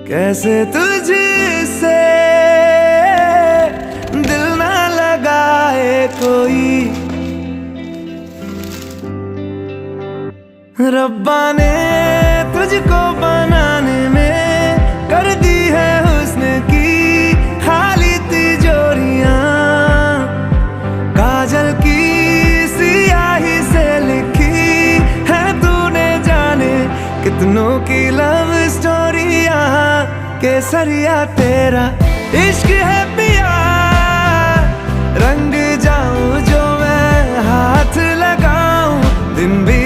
कैसे तुझसे दिल ना लगाए कोई। रब्बा ने तुझको बनाने में कर दी है हुस्न की खाली तिजोरियां। काजल की सियाही से लिखी है तूने जाने कितनों की लव स्टोरियां। केसरिया तेरा इश्क है पिया, रंग जाऊं जो मैं हाथ लगाऊं दिन भी